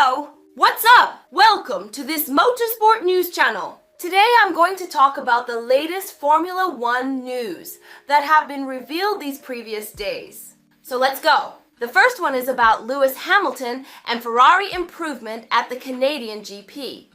Hello! What's up? Welcome to this motorsport news channel. Today I'm going to talk about the latest Formula One news that have been revealed these previous days. So let's go. The first one is about Lewis Hamilton and Ferrari improvement at the Canadian GP.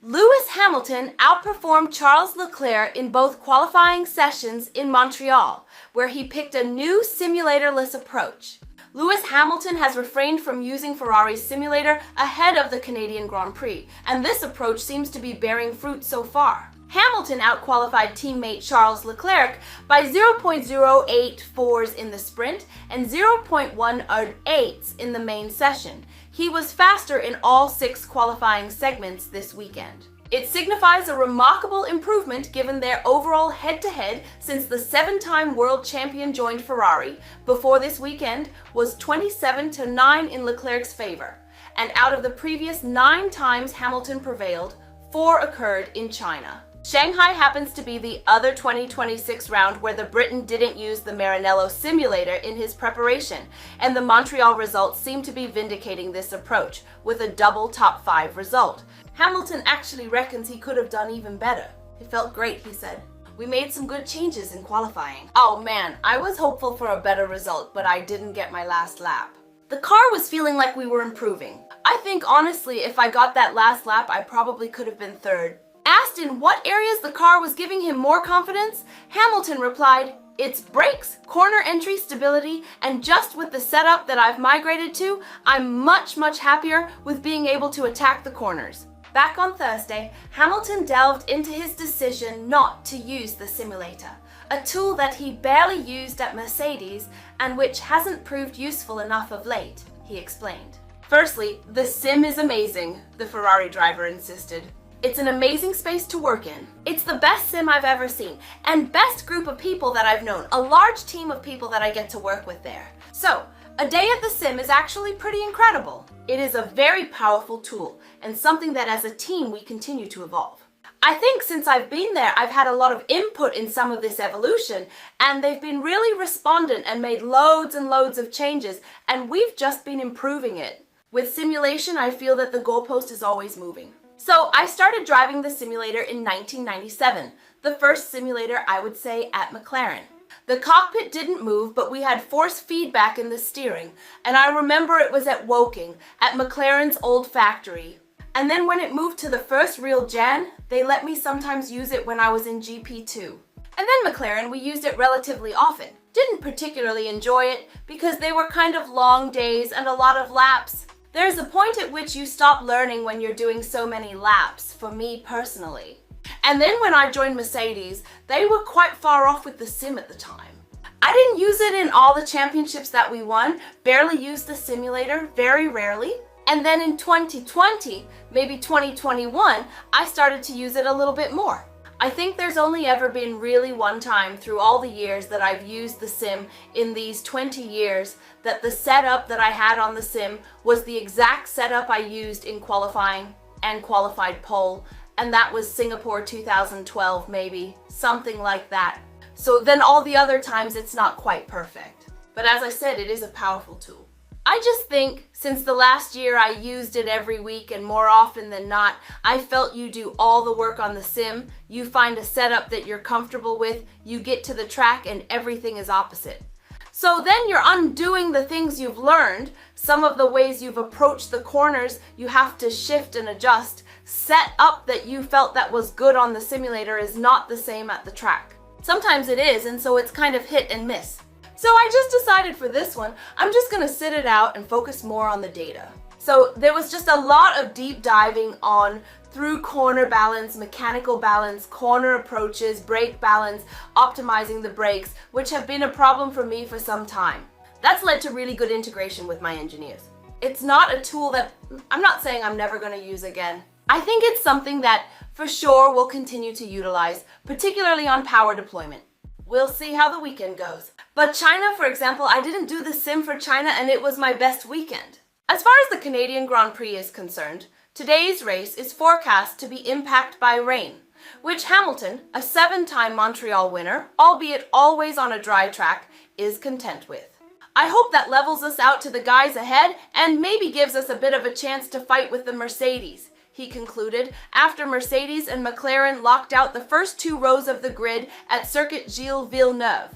Lewis Hamilton outperformed Charles Leclerc in both qualifying sessions in Montreal, where he picked a new simulator-less approach. Lewis Hamilton has refrained from using Ferrari's simulator ahead of the Canadian Grand Prix, and this approach seems to be bearing fruit so far. Hamilton outqualified teammate Charles Leclerc by 0.084s in the sprint and 0.18s in the main session. He was faster in all 6 qualifying segments this weekend. It signifies a remarkable improvement given their overall head-to-head since the 7-time world champion joined Ferrari before this weekend was 27-9 in Leclerc's favor. And out of the previous 9 times Hamilton prevailed, 4 occurred in China. Shanghai happens to be the other 2026 round where the Briton didn't use the Maranello simulator in his preparation, and the Montreal results seem to be vindicating this approach, with a double top 5 result. Hamilton actually reckons he could have done even better. It felt great, he said. We made some good changes in qualifying. Oh man, I was hopeful for a better result, but I didn't get my last lap. The car was feeling like we were improving. I think honestly, if I got that last lap, I probably could have been third. Asked in what areas the car was giving him more confidence, Hamilton replied, "It's brakes, corner entry stability, and just with the setup that I've migrated to, I'm much happier with being able to attack the corners." Back on Thursday, Hamilton delved into his decision not to use the simulator, a tool that he barely used at Mercedes and which hasn't proved useful enough of late, he explained. Firstly, the sim is amazing, the Ferrari driver insisted. It's an amazing space to work in. It's the best sim I've ever seen, and best group of people that I've known, a large team of people that I get to work with there. So, a day at the sim is actually pretty incredible. It is a very powerful tool, and something that as a team we continue to evolve. I think since I've been there, I've had a lot of input in some of this evolution, and they've been really respondent and made loads and loads of changes, and we've just been improving it. With simulation, I feel that the goalpost is always moving. So I started driving the simulator in 1997, the first simulator I would say at McLaren. The cockpit didn't move, but we had force feedback in the steering, and I remember it was at Woking, at McLaren's old factory. And then when it moved to the first real gen, they let me sometimes use it when I was in GP2. And then McLaren, we used it relatively often. Didn't particularly enjoy it because they were kind of long days and a lot of laps. There's a point at which you stop learning when you're doing so many laps, for me personally. And then when I joined Mercedes, they were quite far off with the sim at the time. I didn't use it in all the championships that we won, barely used the simulator, very rarely. And then in 2020, maybe 2021, I started to use it a little bit more. I think there's only ever been really one time through all the years that I've used the sim in these 20 years that the setup that I had on the sim was the exact setup I used in qualifying and qualified pole, and that was Singapore 2012 maybe, something like that. So then all the other times it's not quite perfect. But as I said, it is a powerful tool. I just think since the last year I used it every week and more often than not, I felt you do all the work on the sim, you find a setup that you're comfortable with, you get to the track and everything is opposite. So then you're undoing the things you've learned, some of the ways you've approached the corners you have to shift and adjust, set up that you felt that was good on the simulator is not the same at the track. Sometimes it is, and so it's kind of hit and miss. So I just decided for this one, I'm just gonna sit it out and focus more on the data. So there was just a lot of deep diving on through corner balance, mechanical balance, corner approaches, brake balance, optimizing the brakes, which have been a problem for me for some time. That's led to really good integration with my engineers. It's not a tool that I'm not saying I'm never gonna use again. I think it's something that for sure we'll continue to utilize, particularly on power deployment. We'll see how the weekend goes. But China, for example, I didn't do the sim for China and it was my best weekend. As far as the Canadian Grand Prix is concerned, today's race is forecast to be impacted by rain, which Hamilton, a 7-time Montreal winner, albeit always on a dry track, is content with. I hope that levels us out to the guys ahead and maybe gives us a bit of a chance to fight with the Mercedes," he concluded after Mercedes and McLaren locked out the first 2 rows of the grid at Circuit Gilles Villeneuve.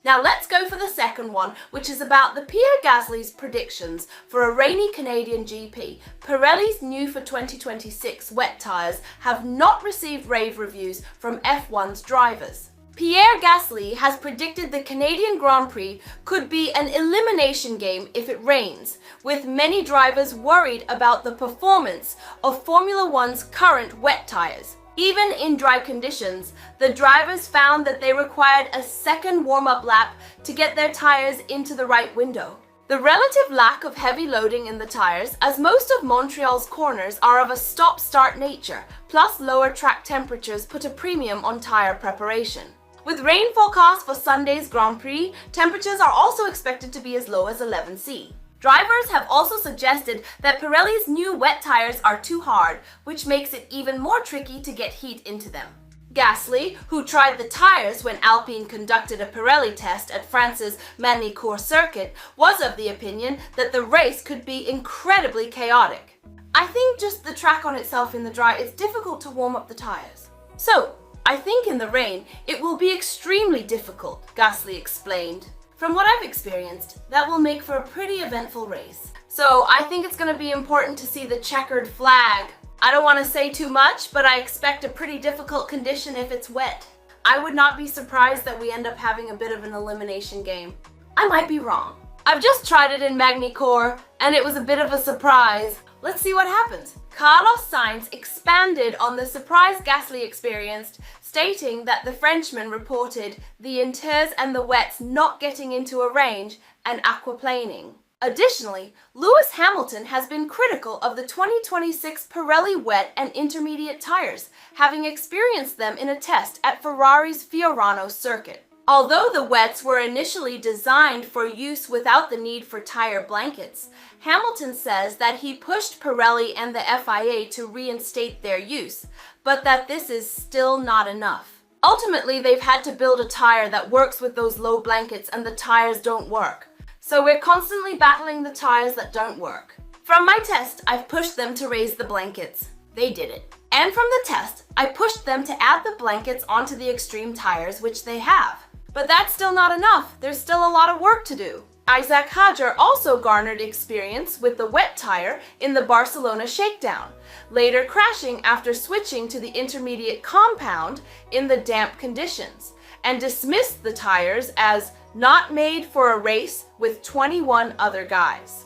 Now let's go for the second one, which is about the Pierre Gasly's predictions for a rainy Canadian GP. Pirelli's new for 2026 wet tyres have not received rave reviews from F1's drivers. Pierre Gasly has predicted the Canadian Grand Prix could be an elimination game if it rains, with many drivers worried about the performance of Formula One's current wet tyres. Even in dry conditions, the drivers found that they required a second warm-up lap to get their tyres into the right window. The relative lack of heavy loading in the tyres, as most of Montreal's corners are of a stop-start nature, plus lower track temperatures put a premium on tyre preparation. With rain forecast for Sunday's Grand Prix, temperatures are also expected to be as low as 11°C. Drivers have also suggested that Pirelli's new wet tires are too hard, which makes it even more tricky to get heat into them. Gasly, who tried the tires when Alpine conducted a Pirelli test at France's Magny-Cours circuit, was of the opinion that the race could be incredibly chaotic. "I think just the track on itself in the dry, it's difficult to warm up the tires. So, I think in the rain, it will be extremely difficult," Gasly explained. "From what I've experienced, that will make for a pretty eventful race. So I think it's going to be important to see the checkered flag. I don't want to say too much, but I expect a pretty difficult condition if it's wet. I would not be surprised that we end up having a bit of an elimination game. I might be wrong. I've just tried it in Magny-Cours, and it was a bit of a surprise. Let's see what happens." Carlos Sainz expanded on the surprise Gasly experienced, stating that the Frenchman reported the inters and the wets not getting into a range and aquaplaning. Additionally, Lewis Hamilton has been critical of the 2026 Pirelli wet and intermediate tires, having experienced them in a test at Ferrari's Fiorano circuit. Although the wets were initially designed for use without the need for tire blankets, Hamilton says that he pushed Pirelli and the FIA to reinstate their use, but that this is still not enough. Ultimately, they've had to build a tire that works with those low blankets and the tires don't work. So we're constantly battling the tires that don't work. From my test, I've pushed them to raise the blankets. They did it. And from the test, I pushed them to add the blankets onto the extreme tires, which they have. But that's still not enough. There's still a lot of work to do. Isaac Hadjar also garnered experience with the wet tire in the Barcelona shakedown, later crashing after switching to the intermediate compound in the damp conditions, and dismissed the tires as not made for a race with 21 other guys.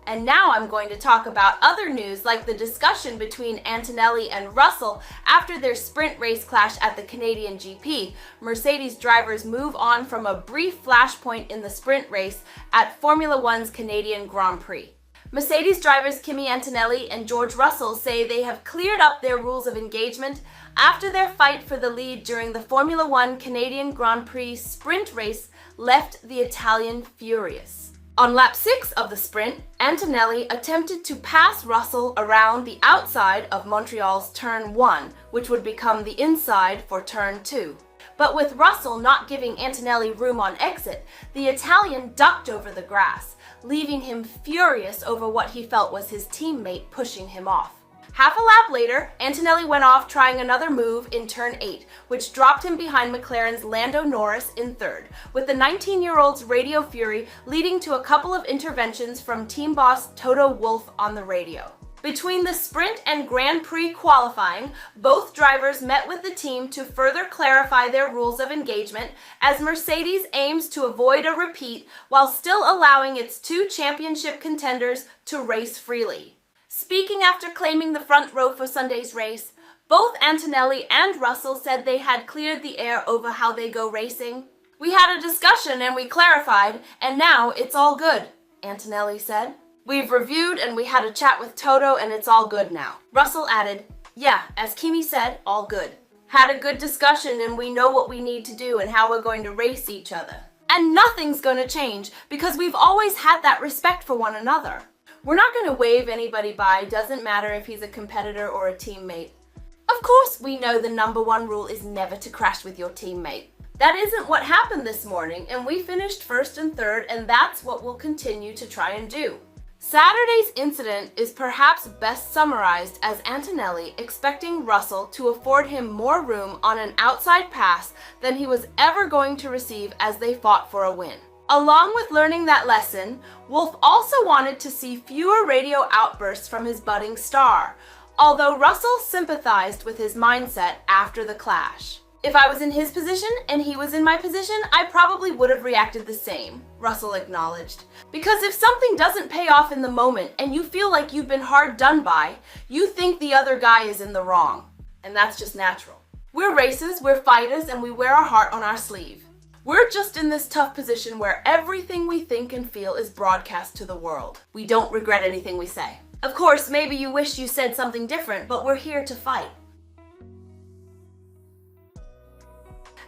And now I'm going to talk about other news like the discussion between Antonelli and Russell after their sprint race clash at the Canadian GP. Mercedes drivers move on from a brief flashpoint in the sprint race at Formula One's Canadian Grand Prix. Mercedes drivers Kimi Antonelli and George Russell say they have cleared up their rules of engagement after their fight for the lead during the Formula One Canadian Grand Prix sprint race left the Italian furious. On lap 6 of the sprint, Antonelli attempted to pass Russell around the outside of Montreal's turn 1, which would become the inside for turn 2. But with Russell not giving Antonelli room on exit, the Italian ducked over the grass, leaving him furious over what he felt was his teammate pushing him off. Half a lap later, Antonelli went off trying another move in turn 8, which dropped him behind McLaren's Lando Norris in third, with the 19-year-old's radio fury leading to a couple of interventions from team boss Toto Wolff on the radio. Between the sprint and Grand Prix qualifying, both drivers met with the team to further clarify their rules of engagement as Mercedes aims to avoid a repeat while still allowing its 2 championship contenders to race freely. Speaking after claiming the front row for Sunday's race, both Antonelli and Russell said they had cleared the air over how they go racing. "We had a discussion and we clarified, and now it's all good," Antonelli said. "We've reviewed and we had a chat with Toto and it's all good now." Russell added, "Yeah, as Kimi said, all good. Had a good discussion and we know what we need to do and how we're going to race each other. And nothing's going to change because we've always had that respect for one another. We're not going to wave anybody by, doesn't matter if he's a competitor or a teammate. Of course, we know the number one rule is never to crash with your teammate. That isn't what happened this morning, and we finished first and third, and that's what we'll continue to try and do. Saturday's incident is perhaps best summarized as Antonelli expecting Russell to afford him more room on an outside pass than he was ever going to receive as they fought for a win. Along with learning that lesson, Wolff also wanted to see fewer radio outbursts from his budding star, although Russell sympathized with his mindset after the clash. If I was in his position and he was in my position, I probably would have reacted the same, Russell acknowledged. Because if something doesn't pay off in the moment and you feel like you've been hard done by, you think the other guy is in the wrong. And that's just natural. We're racers, we're fighters, and we wear our heart on our sleeve. We're just in this tough position where everything we think and feel is broadcast to the world. We don't regret anything we say. Of course, maybe you wish you said something different, but we're here to fight.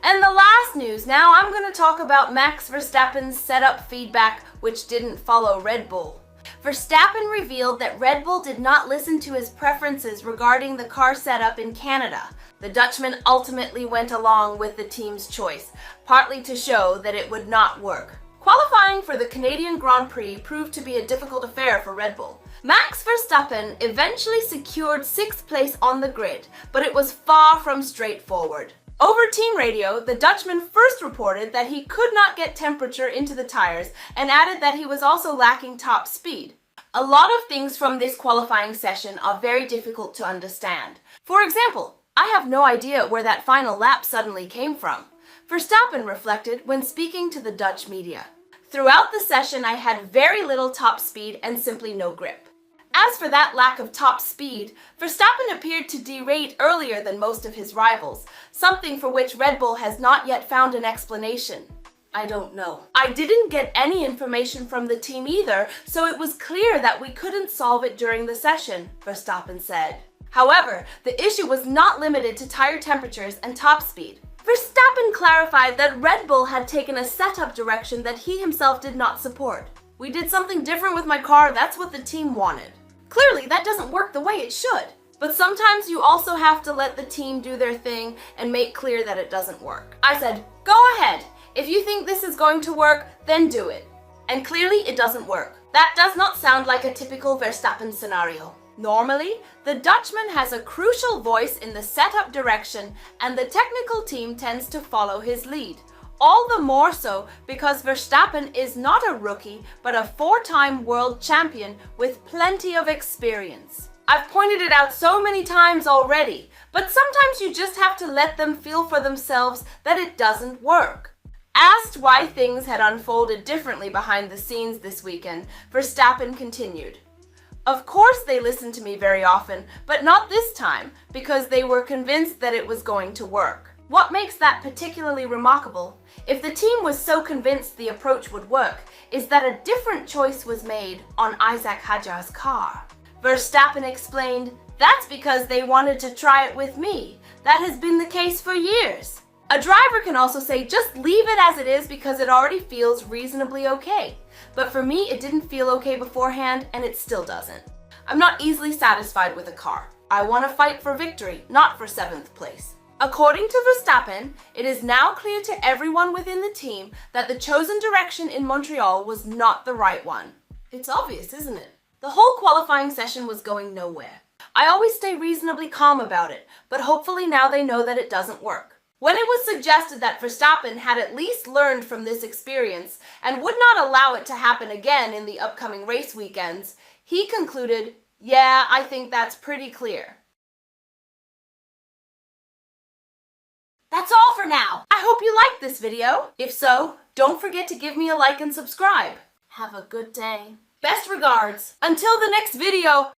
And the last news, now I'm going to talk about Max Verstappen's setup feedback, which didn't follow Red Bull. Verstappen revealed that Red Bull did not listen to his preferences regarding the car setup in Canada. The Dutchman ultimately went along with the team's choice, partly to show that it would not work. Qualifying for the Canadian Grand Prix proved to be a difficult affair for Red Bull. Max Verstappen eventually secured 6th place on the grid, but it was far from straightforward. Over team radio, the Dutchman first reported that he could not get temperature into the tires and added that he was also lacking top speed. A lot of things from this qualifying session are very difficult to understand. For example, I have no idea where that final lap suddenly came from, Verstappen reflected when speaking to the Dutch media. Throughout the session, I had very little top speed and simply no grip. As for that lack of top speed, Verstappen appeared to derate earlier than most of his rivals, something for which Red Bull has not yet found an explanation. I don't know. I didn't get any information from the team either, so it was clear that we couldn't solve it during the session, Verstappen said. However, the issue was not limited to tire temperatures and top speed. Verstappen clarified that Red Bull had taken a setup direction that he himself did not support. We did something different with my car, that's what the team wanted. Clearly, that doesn't work the way it should. But sometimes you also have to let the team do their thing and make clear that it doesn't work. I said, go ahead. If you think this is going to work, then do it. And clearly, it doesn't work. That does not sound like a typical Verstappen scenario. Normally, the Dutchman has a crucial voice in the setup direction and the technical team tends to follow his lead. All the more so because Verstappen is not a rookie, but a 4-time world champion with plenty of experience. I've pointed it out so many times already, but sometimes you just have to let them feel for themselves that it doesn't work. Asked why things had unfolded differently behind the scenes this weekend, Verstappen continued. Of course they listened to me very often, but not this time, because they were convinced that it was going to work. What makes that particularly remarkable, if the team was so convinced the approach would work, is that a different choice was made on Isaac Hadjar's car. Verstappen explained, that's because they wanted to try it with me. That has been the case for years. A driver can also say, just leave it as it is because it already feels reasonably okay. But for me, it didn't feel okay beforehand, and it still doesn't. I'm not easily satisfied with a car. I want to fight for victory, not for 7th place. According to Verstappen, it is now clear to everyone within the team that the chosen direction in Montreal was not the right one. It's obvious, isn't it? The whole qualifying session was going nowhere. I always stay reasonably calm about it, but hopefully now they know that it doesn't work. When it was suggested that Verstappen had at least learned from this experience and would not allow it to happen again in the upcoming race weekends, he concluded, yeah, I think that's pretty clear. That's all for now. I hope you liked this video. If so, don't forget to give me a like and subscribe. Have a good day. Best regards. Until the next video.